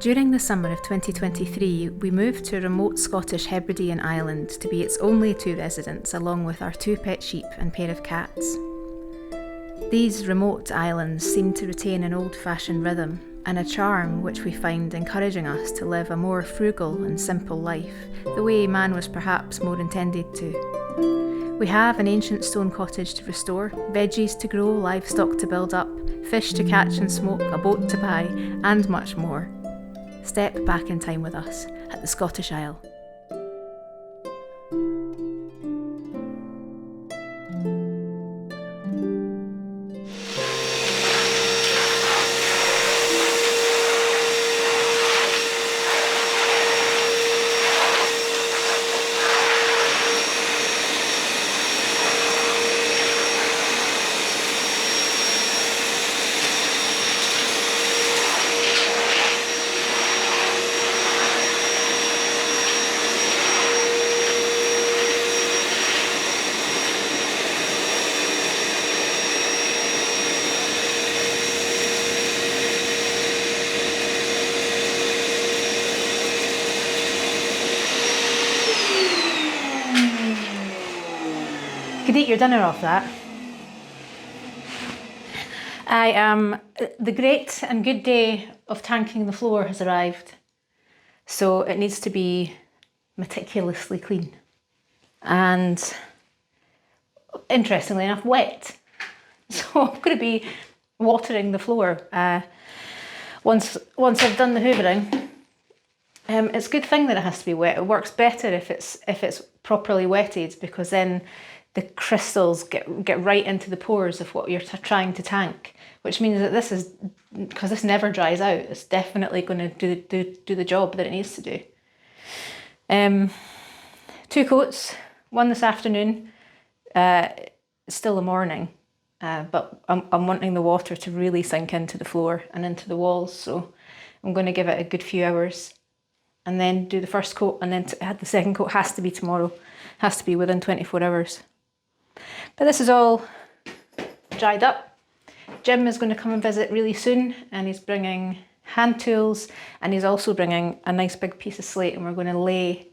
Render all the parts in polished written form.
During the summer of 2023, we moved to a remote Scottish Hebridean island to be its only two residents, along with our two pet sheep and pair of cats. These remote islands seem to retain an old-fashioned rhythm and a charm which we find encouraging us to live a more frugal and simple life, the way man was perhaps more intended to. We have an ancient stone cottage to restore, veggies to grow, livestock to build up, fish to catch and smoke, a boat to buy, and much more. Step back in time with us at the Scottish Isle. You could eat your dinner off that. The great and good day of tanking the floor has arrived. So it needs to be meticulously clean. And interestingly enough, wet. So I'm going to be watering the floor once I've done the hoovering. It's a good thing that it has to be wet. It works better if it's properly wetted, because then the crystals get right into the pores of what you're trying to tank, which means that this is, because this never dries out, it's definitely going to do the job that it needs to do. 2 coats, one this afternoon. It's still the morning, but I'm wanting the water to really sink into the floor and into the walls, so I'm going to give it a good few hours and then do the first coat, and then the second coat has to be tomorrow, has to be within 24 hours. But this is all dried up. Jim is going to come and visit really soon, and he's bringing hand tools, and he's also bringing a nice big piece of slate, and we're going to lay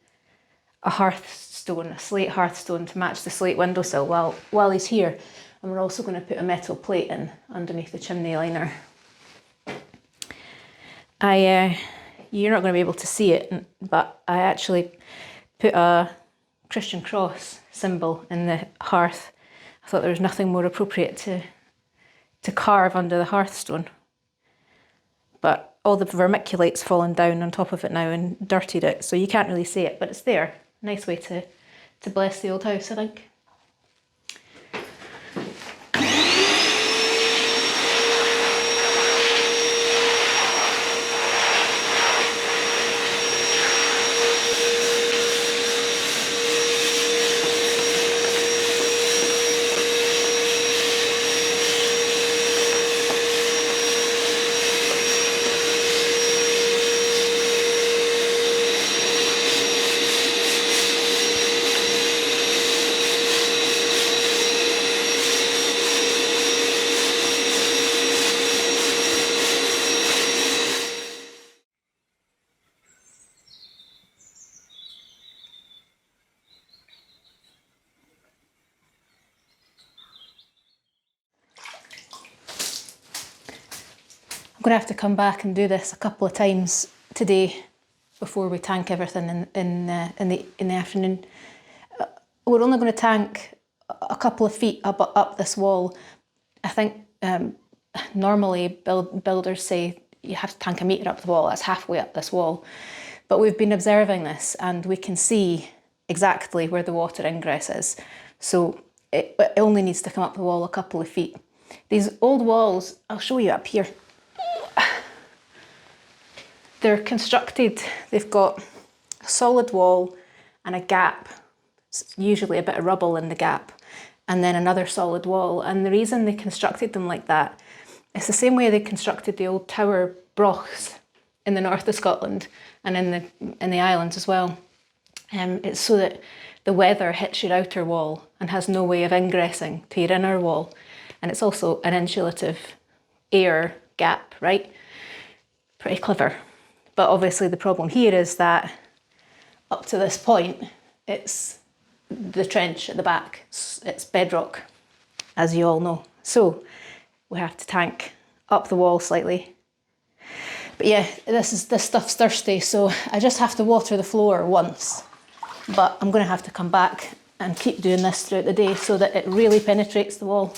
a hearthstone, a slate hearthstone, to match the slate windowsill while he's here. And we're also going to put a metal plate in underneath the chimney liner. You're not going to be able to see it, but I actually put a Christian cross symbol in the hearth. I thought there was nothing more appropriate to carve under the hearthstone. But all the vermiculate's fallen down on top of it now and dirtied it, so you can't really see it, but it's there. Nice way to bless the old house, I think. I'm going to have to come back and do this a couple of times today before we tank everything in the afternoon. We're only going to tank a couple of feet up this wall. I think normally builders say you have to tank a metre up the wall. That's halfway up this wall. But we've been observing this, and we can see exactly where the water ingress is. So it only needs to come up the wall a couple of feet. These old walls, I'll show you up here. They're constructed, they've got a solid wall and a gap, usually a bit of rubble in the gap, and then another solid wall. And the reason they constructed them like that, it's the same way they constructed the old tower brochs in the north of Scotland and in the islands as well. It's so that the weather hits your outer wall and has no way of ingressing to your inner wall. And it's also an insulative air gap, right? Pretty clever. But obviously the problem here is that up to this point, it's the trench at the back. It's bedrock, as you all know. So we have to tank up the wall slightly. But yeah, this stuff's thirsty, so I just have to water the floor once. But I'm going to have to come back and keep doing this throughout the day so that it really penetrates the wall.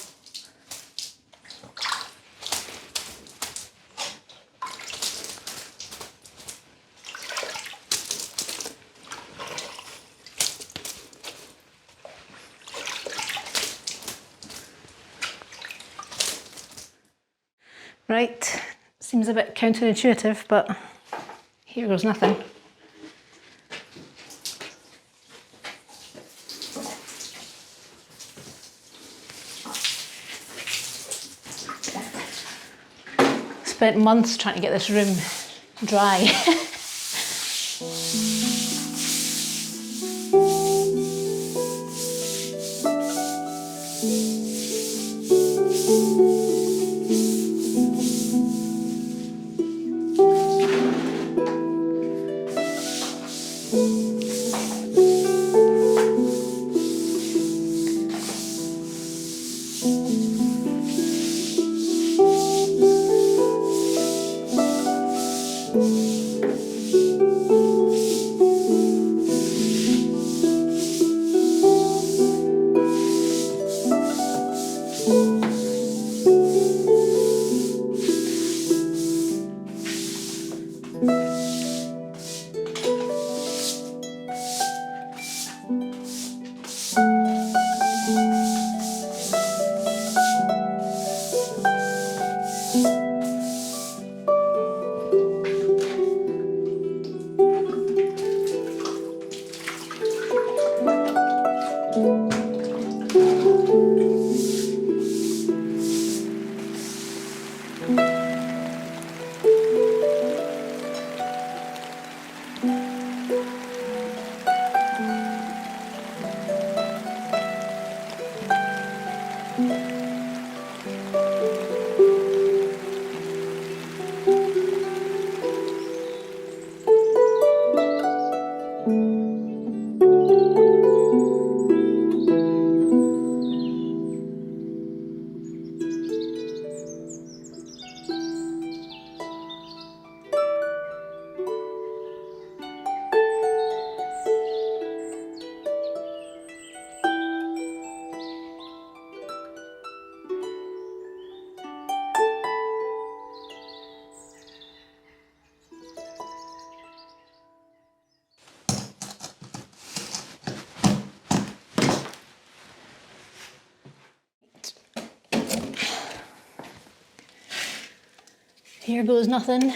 Right, seems a bit counterintuitive, but here goes nothing. Spent months trying to get this room dry. Here goes nothing.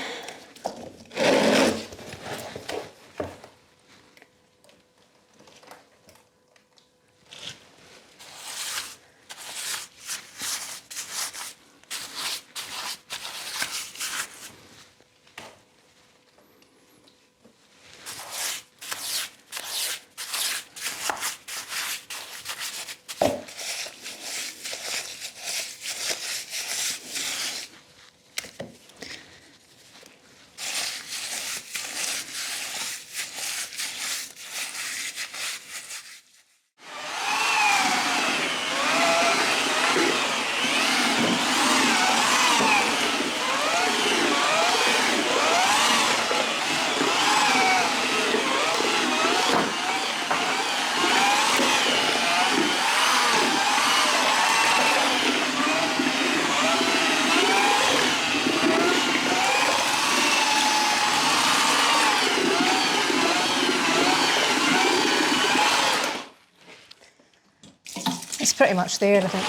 It's pretty much there, I think.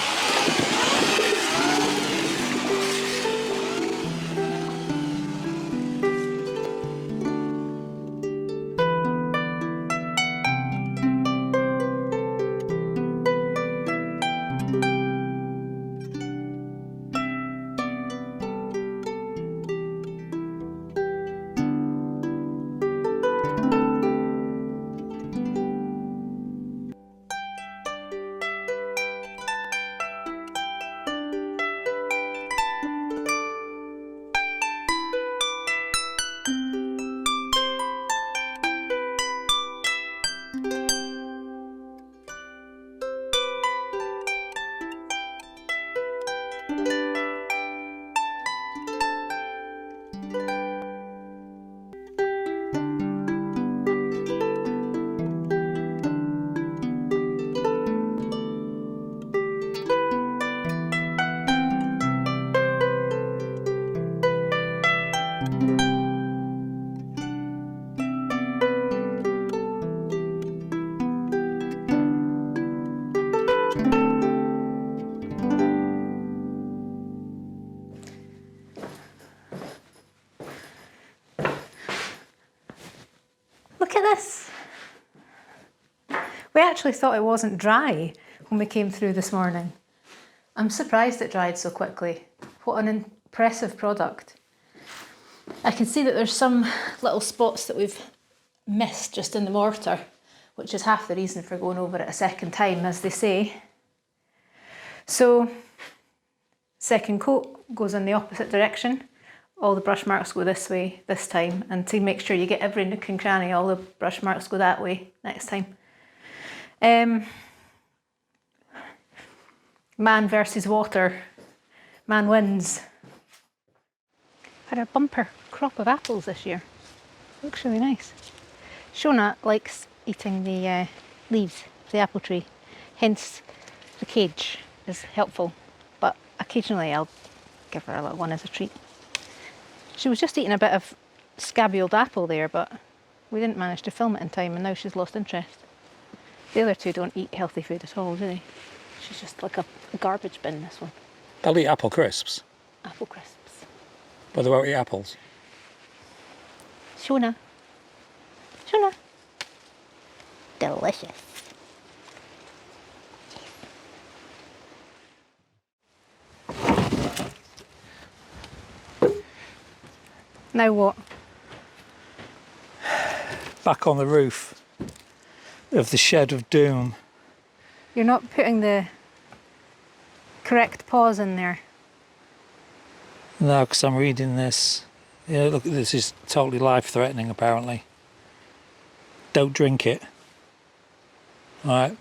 actually thought it wasn't dry when we came through this morning. I'm surprised it dried so quickly. What an impressive product. I can see that there's some little spots that we've missed just in the mortar, which is half the reason for going over it a second time, as they say. So, second coat goes in the opposite direction. All the brush marks go this way this time, and to make sure you get every nook and cranny, all the brush marks go that way next time. Man versus water. Man wins. Had a bumper crop of apples this year. Looks really nice. Shona likes eating the leaves of the apple tree, hence the cage is helpful, but occasionally I'll give her a little one as a treat. She was just eating a bit of scabby old apple there, but we didn't manage to film it in time, and now she's lost interest. The other two don't eat healthy food at all, do they? She's just like a garbage bin, this one. They'll eat apple crisps. Apple crisps. But they won't eat apples. Shona. Shona. Delicious. Now what? Back on the roof of the shed of doom. You're not putting the correct pause in there. No, because I'm reading this. Yeah, look, this is totally life-threatening, apparently. Don't drink it. All right.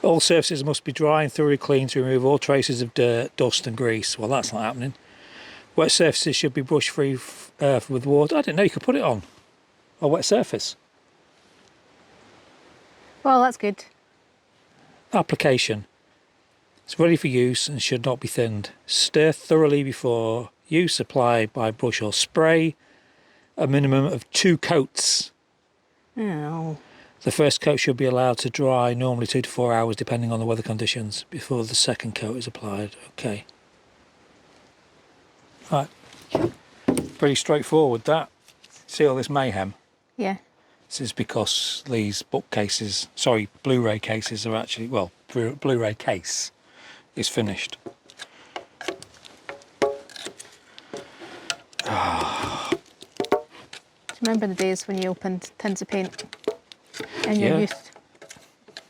All surfaces must be dry and thoroughly clean to remove all traces of dirt, dust and grease. Well, that's not happening. Wet surfaces should be brush free with water. I didn't know you could put it on a wet surface. Well, that's good. Application. It's ready for use and should not be thinned. Stir thoroughly before use. Apply by brush or spray. A minimum of 2 coats. Oh. The first coat should be allowed to dry, normally 2 to 4 hours, depending on the weather conditions, before the second coat is applied. Okay. Right. Pretty straightforward, that. See all this mayhem? Yeah. This is because these bookcases, sorry, Blu-ray cases are actually, well, Blu-ray case is finished. Remember the days when you opened tins of paint in your youth?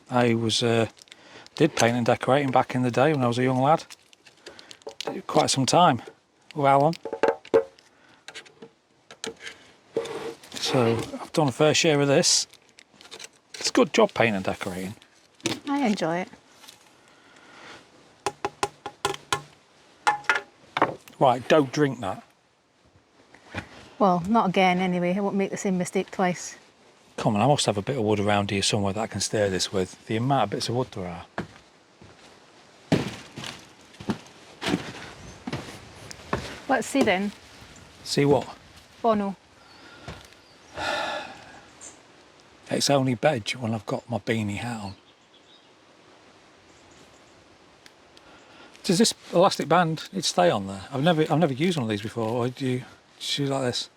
I did paint and decorating back in the day when I was a young lad. Did quite some time with Alan. So I've done a fair share of this. It's a good job painting and decorating. I enjoy it. Right, don't drink that. Well, not again anyway. I won't make the same mistake twice. Come on, I must have a bit of wood around here somewhere that I can stir this with. The amount of bits of wood there are. Let's see then. See what? Bono. It's only veg when I've got my beanie hat on. Does this elastic band need to stay on there? I've never used one of these before. Or do you use like this?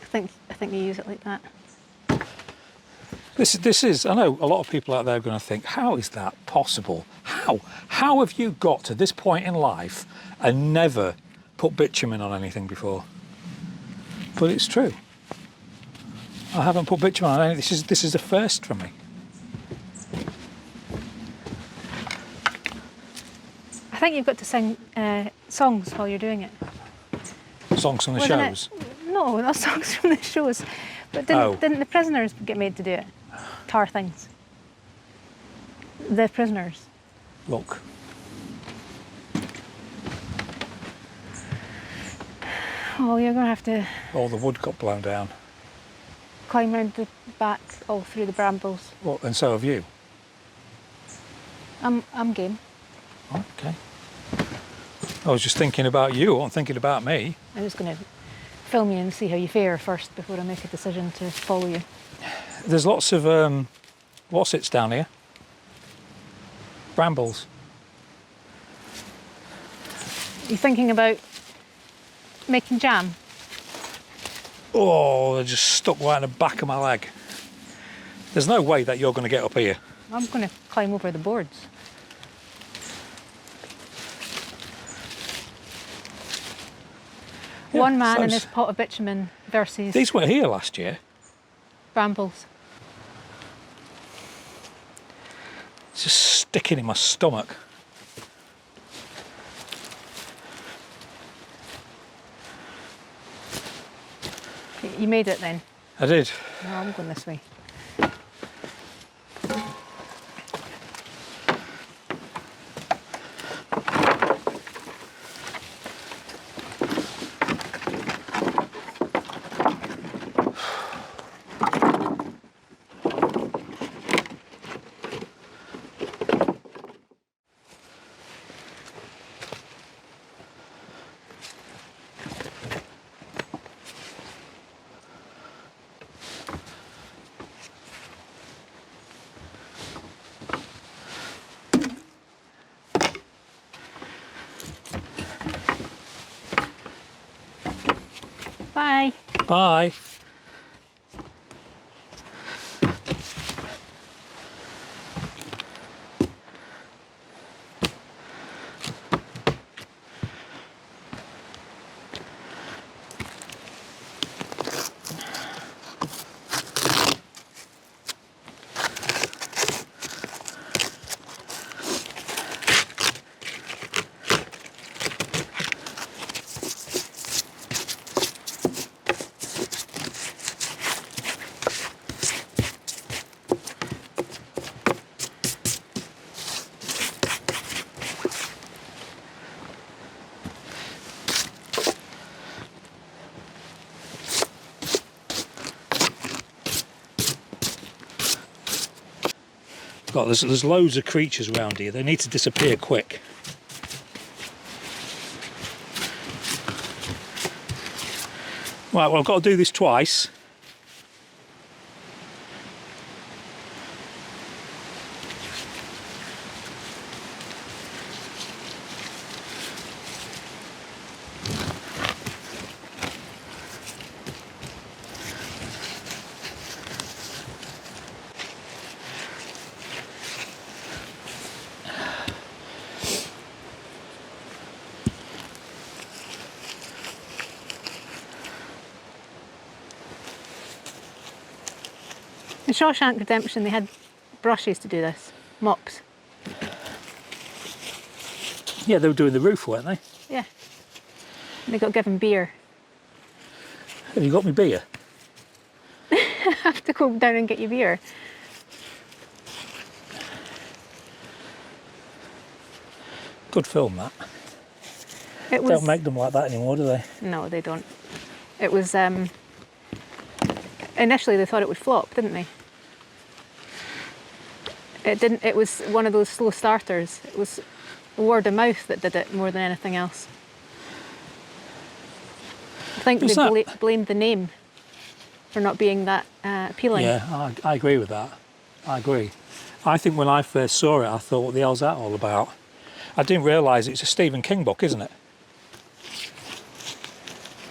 I think you use it like that. This is. I know a lot of people out there are going to think, how is that possible? How have you got to this point in life and never put bitumen on anything before? But it's true. I haven't put bitumen on anything. This is a first for me. I think you've got to sing songs while you're doing it. Songs from the Wasn't shows? it? No, not songs from the shows. But didn't the prisoners get made to do it? Tar things. The prisoners. Look. Oh, you're going to have to All the wood got blown down. climb round the back, all through the brambles. Well, and so have you. I'm game. Okay. I was just thinking about you. I wasn't thinking about me. I'm just going to film you and see how you fare first before I make a decision to follow you. There's lots of what's down here. Brambles. You thinking about making jam? Oh, they're just stuck right in the back of my leg. There's no way that you're going to get up here. I'm going to climb over the boards. Yeah, One man so and his pot of bitumen versus these were here last year. brambles. It's just sticking in my stomach. You made it then? I did. No, I'm going this way. Bye. Bye. God, there's loads of creatures around here. They need to disappear quick. Right, well, I've got to do this twice. In Shawshank Redemption, they had brushes to do this, mops. Yeah, they were doing the roof, weren't they? Yeah. And they got given beer. Have you got me beer? I have to go down and get you beer. Good film, that. It was. Don't make them like that anymore, do they? No, they don't. It was. Initially, they thought it would flop, didn't they? It didn't. It was one of those slow starters. It was word of mouth that did it more than anything else. I think Who's they that? blamed the name for not being that appealing. Yeah, I agree with that. I agree. I think when I first saw it, I thought, what the hell's that all about? I didn't realise it's a Stephen King book, isn't it?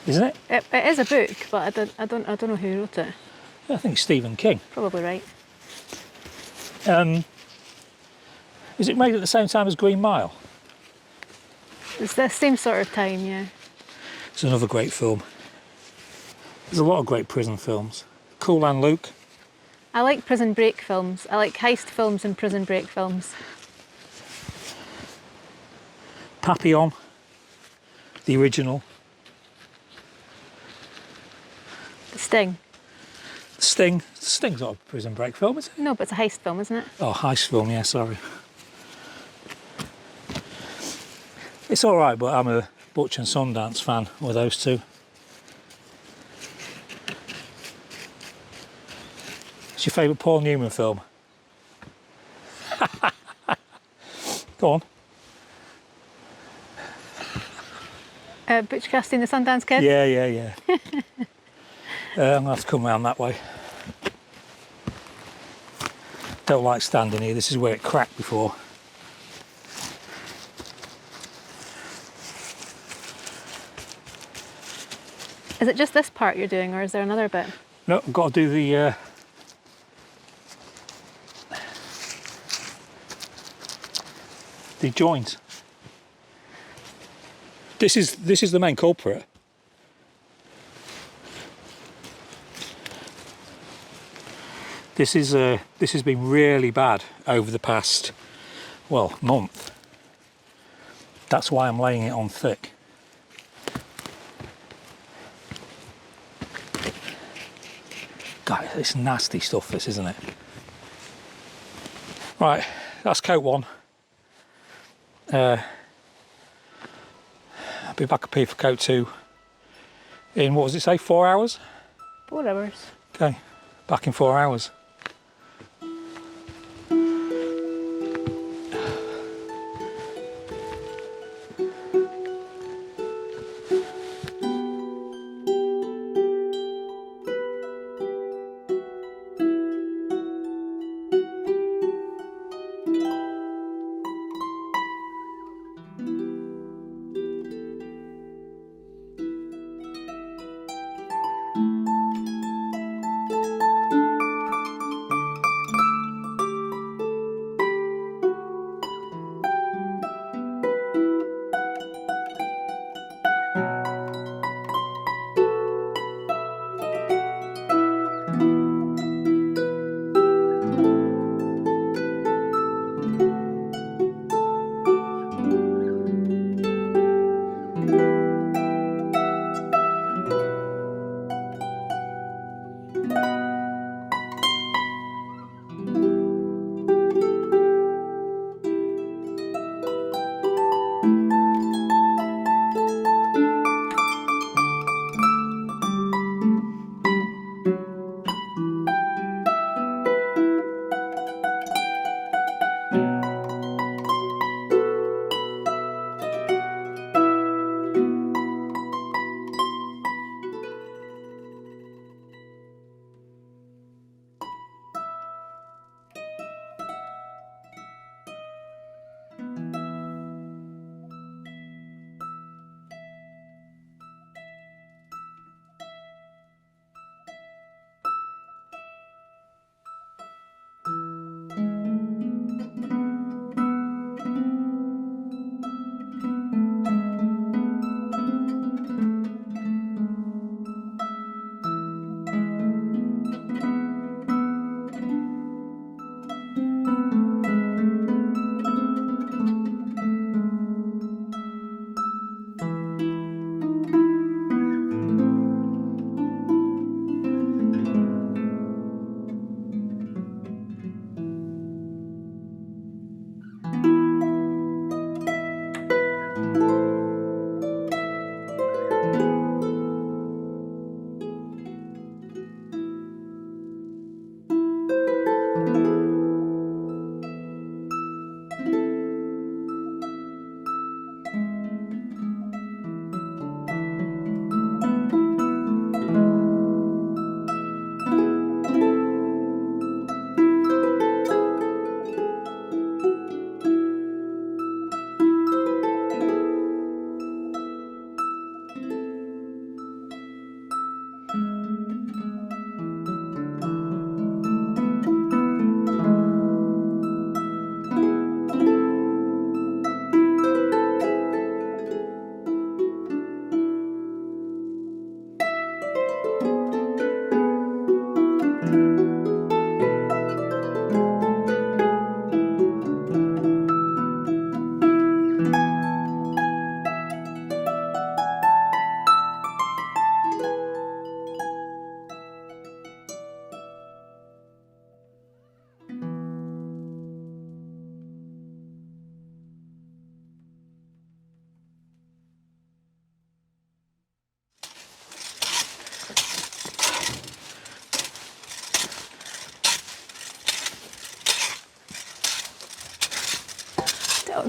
Isn't it? It is a book, but I don't know who wrote it. I think it's Stephen King. Probably right. Is it made at the same time as Green Mile? It's the same sort of time, yeah. It's another great film. There's a lot of great prison films. Cool Hand Luke. I like prison break films. I like heist films and prison break films. Papillon, the original. The Sting. Sting. Sting's not a prison break film, is it? No, but it's a heist film, isn't it? Oh, heist film, yeah, sorry. It's all right, but I'm a Butch and Sundance fan with those two. What's your favourite Paul Newman film? Go on. Butch Cassidy and the Sundance Kid? Yeah. I'm going to have to come round that way. Don't like standing here. This is where it cracked before. Is it just this part you're doing, or is there another bit? No, I've got to do the joint. This is the main culprit. This has been really bad over the past, well, month. That's why I'm laying it on thick. God, it's nasty stuff, this, isn't it? Right, that's coat one. I'll be back up here for coat two in, what does it say, 4 hours? 4 hours. Okay, back in 4 hours.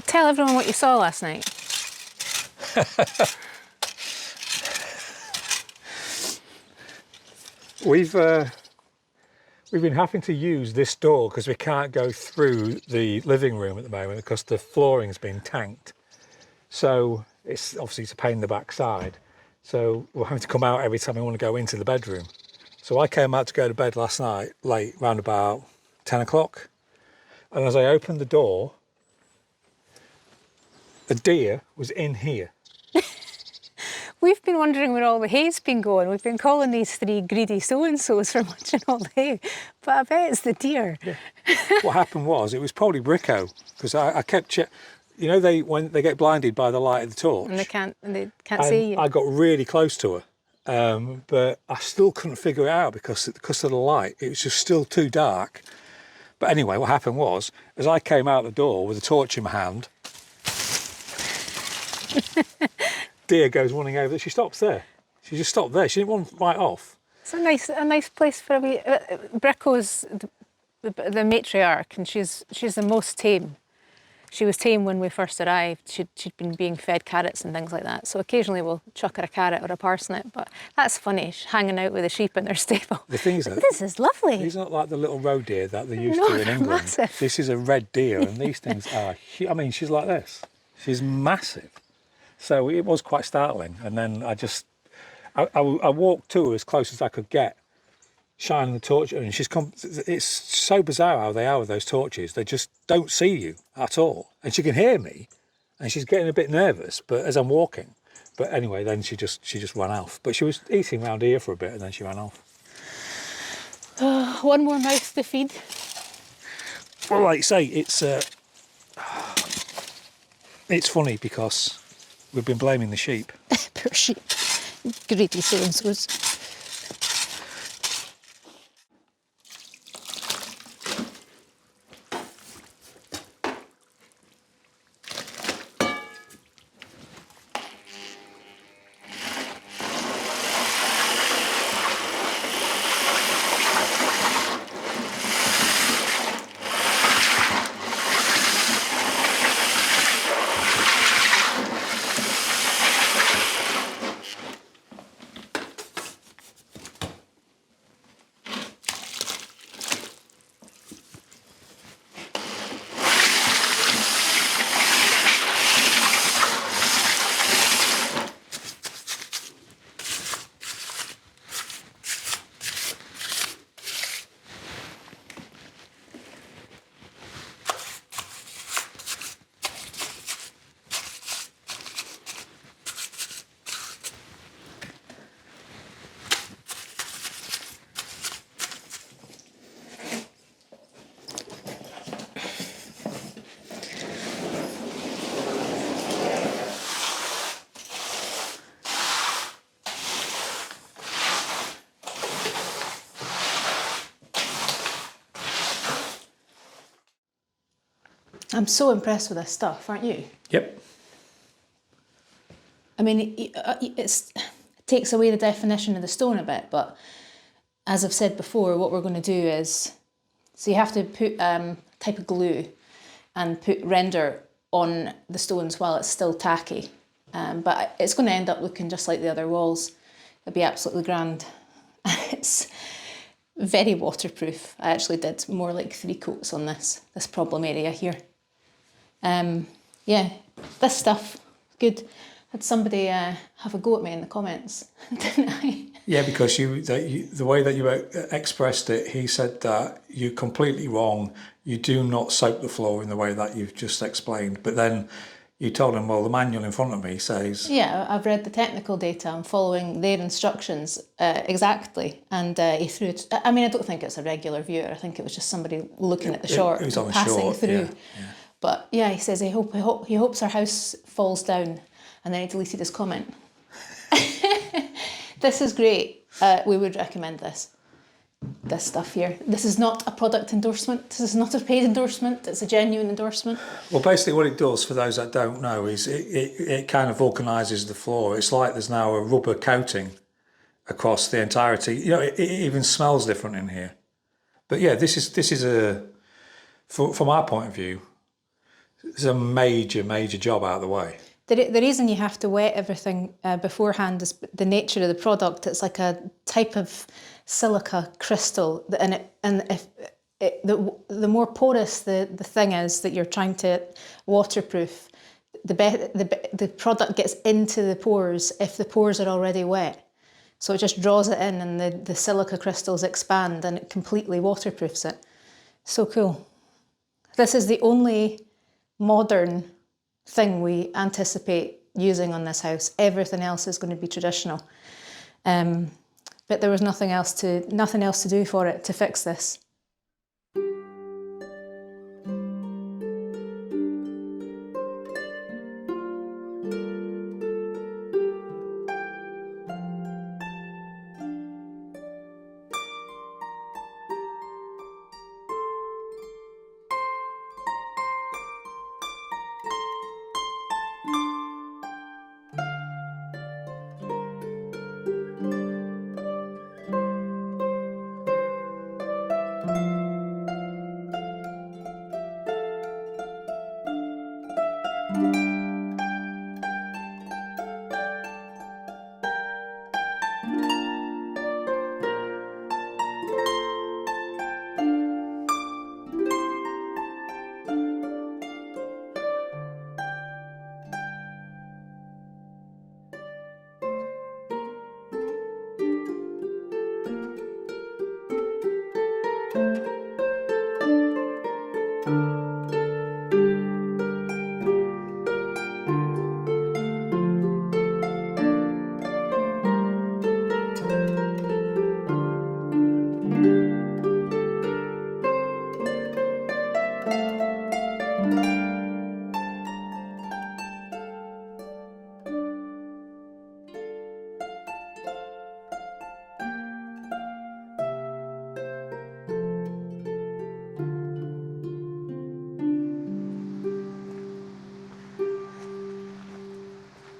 Tell everyone what you saw last night. We've been having to use this door because we can't go through the living room at the moment because the flooring's been tanked. So it's obviously a pain in the backside. So we're having to come out every time we want to go into the bedroom. So I came out to go to bed last night, late, round about 10 o'clock. And as I opened the door, a deer was in here. We've been wondering where all the hay's been going. We've been calling these 3 greedy so-and-sos for munching all the hay, but I bet it's the deer. Yeah. What happened was, it was probably Bricko, because I kept you know, when they get blinded by the light of the torch. And they can't see you. I got really close to her, but I still couldn't figure it out because of the light. It was just still too dark. But anyway, what happened was, as I came out the door with a torch in my hand, deer goes running over. She stops there. She just stopped there. She didn't want right off. It's a nice place for a wee... Bricko's the matriarch, and she's the most tame. She was tame when we first arrived. She'd been being fed carrots and things like that. So occasionally we'll chuck her a carrot or a parsnip, but that's funny, she's hanging out with the sheep in their stable. The thing is that this is lovely. these aren't like the little roe deer that they used No, to in they're England. massive. This is a red deer, and these things are, I mean, she's like this. She's massive. So it was quite startling. And then I walked to her as close as I could get, shining the torch, and it's so bizarre how they are with those torches. They just don't see you at all. And she can hear me, and she's getting a bit nervous, but as I'm walking. But anyway, then she just ran off. But she was eating round here for a bit, and then she ran off. One more mouse to feed. Well, like you say, it's funny because we've been blaming the sheep. Poor sheep. Greedy so-and-sos. I'm so impressed with this stuff, aren't you? Yep. I mean, it takes away the definition of the stone a bit, but as I've said before, what we're going to do is, so you have to put type of glue and put render on the stones while it's still tacky, but it's going to end up looking just like the other walls. It'll be absolutely grand. It's very waterproof. I actually did more like 3 coats on this problem area here. Yeah, this stuff, good. Had somebody have a go at me in the comments, didn't I? Yeah, because the way that you expressed it, he said that you're completely wrong. You do not soap the floor in the way that you've just explained. But then you told him, well, the manual in front of me says... Yeah, I've read the technical data. I'm following their instructions exactly. And he threw it... I mean, I don't think it's a regular viewer. I think it was just somebody looking at the short, passing through. Yeah. But yeah, he says he hopes our house falls down. And then he deleted his comment. This is great. We would recommend this stuff here. This is not a product endorsement. This is not a paid endorsement. It's a genuine endorsement. Well, basically what it does, for those that don't know, is it kind of vulcanises the floor. It's like there's now a rubber coating across the entirety. You know, it even smells different in here. But yeah, this is from our point of view, it's a major job out of the way. The reason you have to wet everything beforehand is the nature of the product. It's like a type of silica crystal, and the more porous the thing is that you're trying to waterproof, the product gets into the pores if the pores are already wet. So it just draws it in and the silica crystals expand and it completely waterproofs it. So cool. This is the only modern thing we anticipate using on this house. Everything else is going to be traditional. But there was nothing else to do for it to fix this.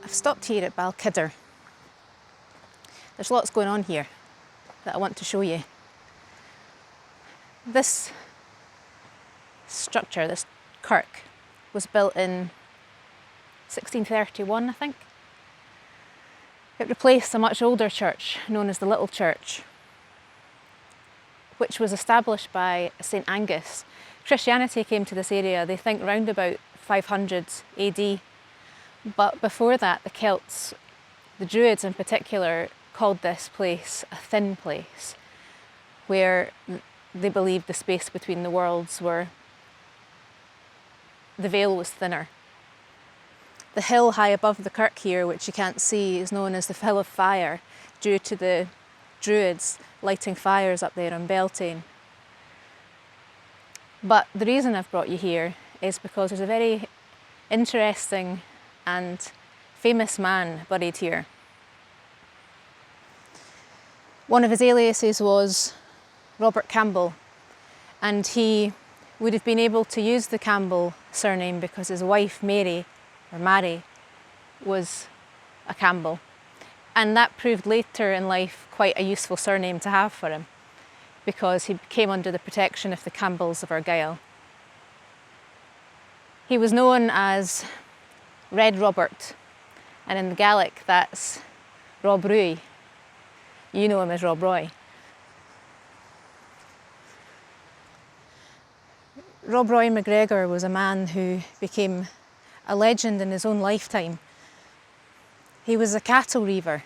I've stopped here at Balkidder. There's lots going on here that I want to show you. This structure, this kirk, was built in 1631, I think. It replaced a much older church known as the Little Church, which was established by St Angus. Christianity came to this area, they think, round about 500 AD. But before that, the Celts, the Druids in particular, called this place a thin place, where they believed the space between the worlds the veil was thinner. The hill high above the kirk here, which you can't see, is known as the Hill of Fire, due to the Druids lighting fires up there on Beltane. But the reason I've brought you here is because there's a very interesting and famous man buried here. One of his aliases was Robert Campbell, and he would have been able to use the Campbell surname because his wife Mary was a Campbell, and that proved later in life quite a useful surname to have for him because he came under the protection of the Campbells of Argyll. He was known as Red Robert, and in the Gaelic that's Rob Roy. You know him as Rob Roy. Rob Roy McGregor was a man who became a legend in his own lifetime. He was a cattle reaver,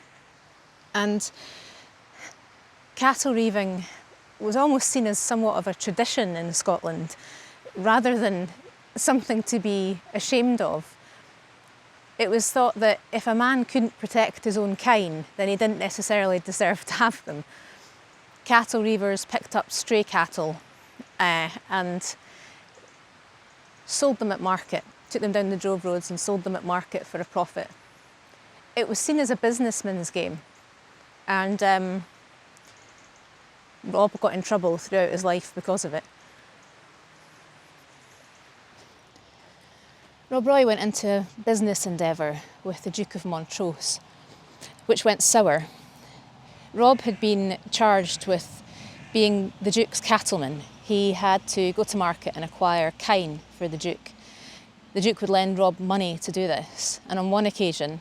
and cattle reaving was almost seen as somewhat of a tradition in Scotland rather than something to be ashamed of. It was thought that if a man couldn't protect his own kine, then he didn't necessarily deserve to have them. Cattle reavers picked up stray cattle and sold them at market, took them down the drove roads and sold them at market for a profit. It was seen as a businessman's game, and Rob got in trouble throughout his life because of it. Rob Roy went into a business endeavour with the Duke of Montrose, which went sour. Rob had been charged with being the Duke's cattleman. He had to go to market and acquire kine for the Duke. The Duke would lend Rob money to do this, and on one occasion,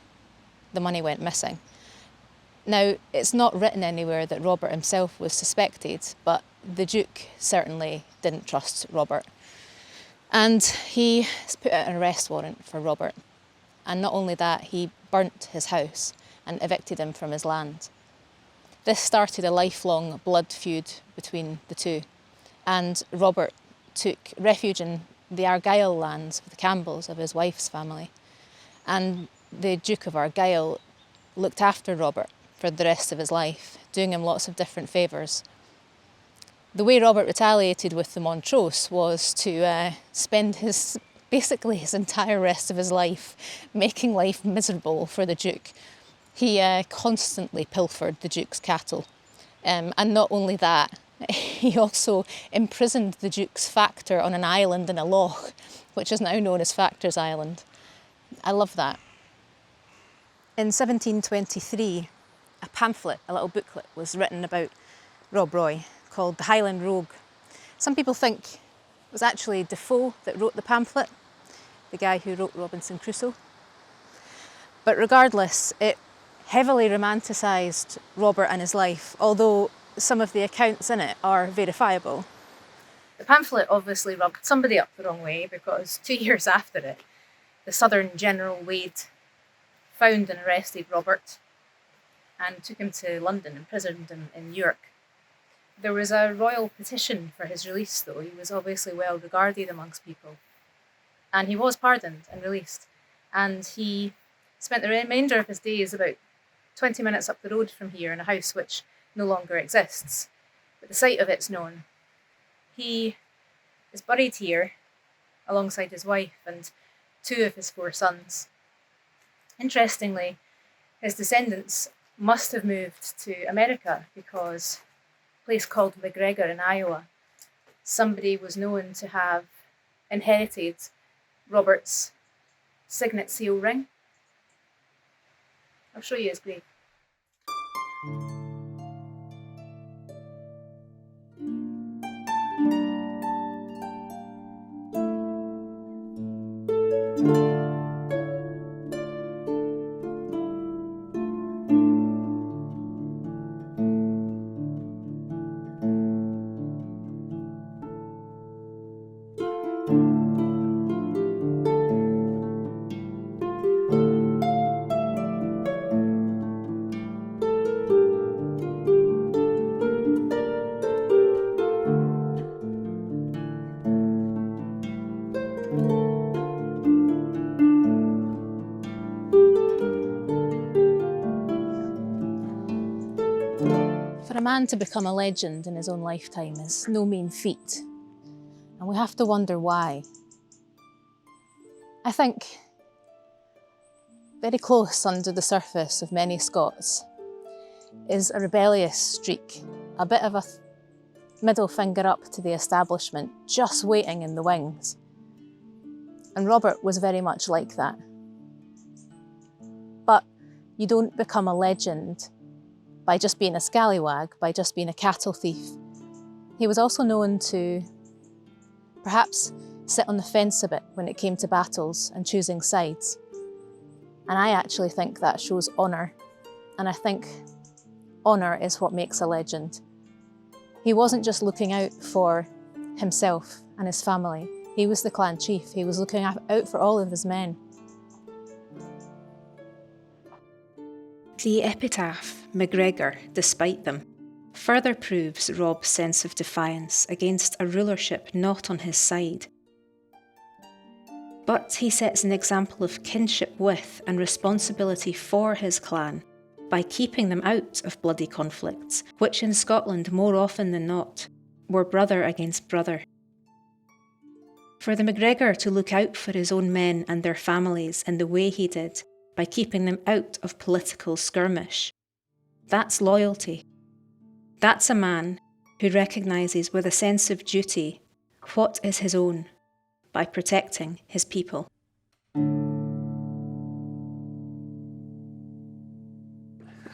the money went missing. Now, it's not written anywhere that Robert himself was suspected, but the Duke certainly didn't trust Robert. And he put out an arrest warrant for Robert. and not only that, he burnt his house and evicted him from his land. This started a lifelong blood feud between the two, and Robert took refuge in the Argyll lands with the Campbells of his wife's family, and the Duke of Argyll looked after Robert for the rest of his life, doing him lots of different favours. The way Robert retaliated with the Montrose was to spend basically his entire rest of his life making life miserable for the Duke. He constantly pilfered the Duke's cattle. And not only that, he also imprisoned the Duke's factor on an island in a loch, which is now known as Factor's Island. I love that. In 1723, a pamphlet, a little booklet, was written about Rob Roy called The Highland Rogue. Some people think it was actually Defoe that wrote the pamphlet, the guy who wrote Robinson Crusoe. But regardless, it heavily romanticised Robert and his life, although some of the accounts in it are verifiable. The pamphlet obviously rubbed somebody up the wrong way, because 2 years after it, the Southern General Wade found and arrested Robert and took him to London, imprisoned him in York. There was a royal petition for his release, though. He was obviously well regarded amongst people. And he was pardoned and released. And he spent the remainder of his days about 20 minutes up the road from here in a house which no longer exists, but the site of it's known. He is buried here alongside his wife and 2 of his 4 sons. Interestingly, his descendants must have moved to America, because a place called McGregor in Iowa, somebody was known to have inherited Robert's signet seal ring. I'll show you his grave. For a man to become a legend in his own lifetime is no mean feat, and we have to wonder why. I think very close under the surface of many Scots is a rebellious streak, a bit of a middle finger up to the establishment, just waiting in the wings. And Robert was very much like that. But you don't become a legend by just being a scallywag, by just being a cattle thief. He was also known to perhaps sit on the fence a bit when it came to battles and choosing sides. And I actually think that shows honour, and I think honour is what makes a legend. He wasn't just looking out for himself and his family. He was the clan chief. He was looking out for all of his men. The epitaph, McGregor, despite them, further proves Rob's sense of defiance against a rulership not on his side. But he sets an example of kinship with and responsibility for his clan by keeping them out of bloody conflicts, which in Scotland, more often than not, were brother against brother. For the McGregor to look out for his own men and their families in the way he did, by keeping them out of political skirmish, that's loyalty. That's a man who recognises with a sense of duty what is his own by protecting his people.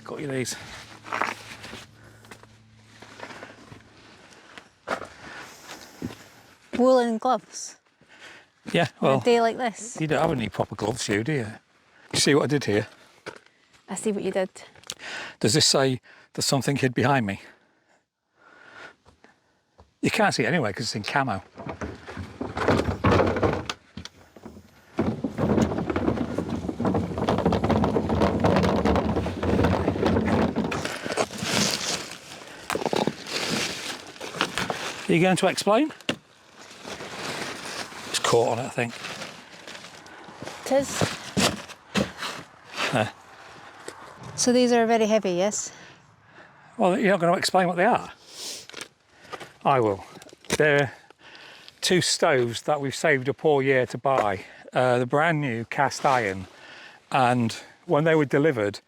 Got you these. Woolen gloves. Yeah, On well, a day like this. you don't have any proper gloves, you, do you? You see what I did here? I see what you did. Does this say there's something hid behind me? You can't see it anyway because it's in camo. you going to explain? It's caught on it, I think. It is. So these are very heavy, yes? Well, you're not going to explain what they are. I will. They're 2 stoves that we've saved up all year to buy. They're brand new cast iron, and when they were delivered,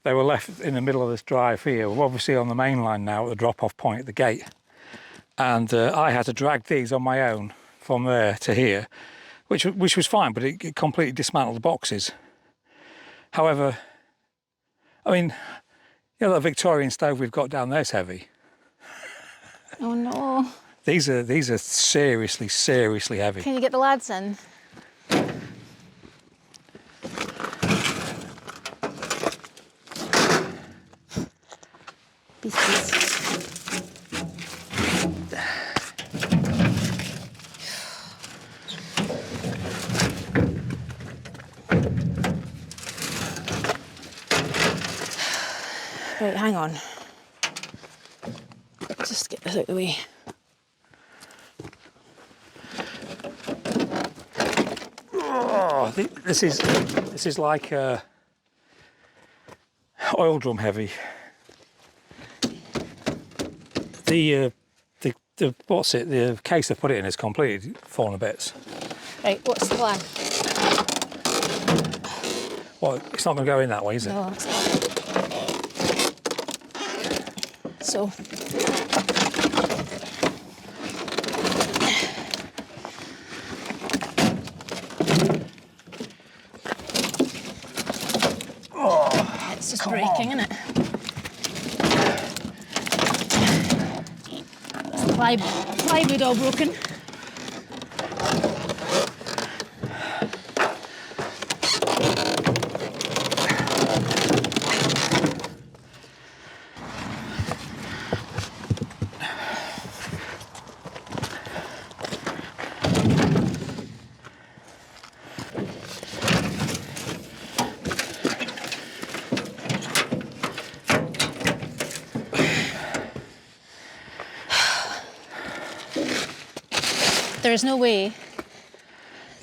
they were left in the middle of this drive here. We're obviously on the mainland now at the drop-off point at the gate, and I had to drag these on my own from there to here, which was fine, but it completely dismantled the boxes. However, I mean, you know, that Victorian stove we've got down there's heavy. Oh no. These are seriously, seriously heavy. Can you get the lads in? Beasties. Right, hang on. Just get this out of the way. Oh, this is like oil drum heavy. The what's it? The case they put it in is completely fallen to bits. Right, what's the plan? Well, it's not going to go in that way, is it? No, it's not. So. Oh, It's just breaking, isn't it? Plywood all broken. There is no way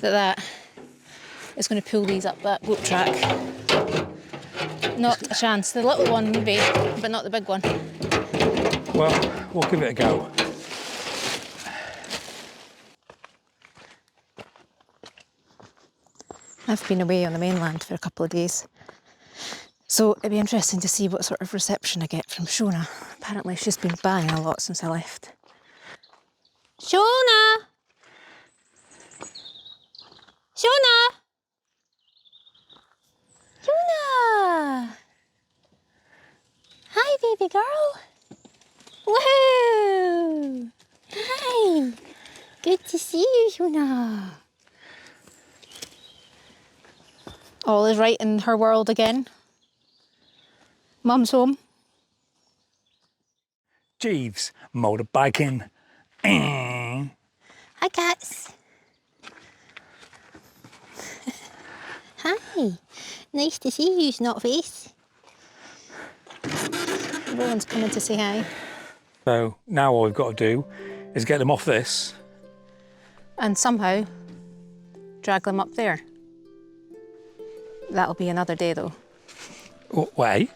that is going to pull these up that boat track. Not a chance. The little one maybe, but not the big one. well, we'll give it a go. I've been away on the mainland for a couple of days, so it'd be interesting to see what sort of reception I get from Shona. Apparently she's been banging a lot since I left. Shona! Shona! Shona! Hi, baby girl. Woohoo! Hi. Good to see you, Shona. All is right in her world again. Mum's home. Jeeves, motorbiking. Hi, cats. Hi. Nice to see you, Snotface. Everyone's coming to say hi. So now all we've got to do is get them off this. And somehow drag them up there. That'll be another day, though. Way.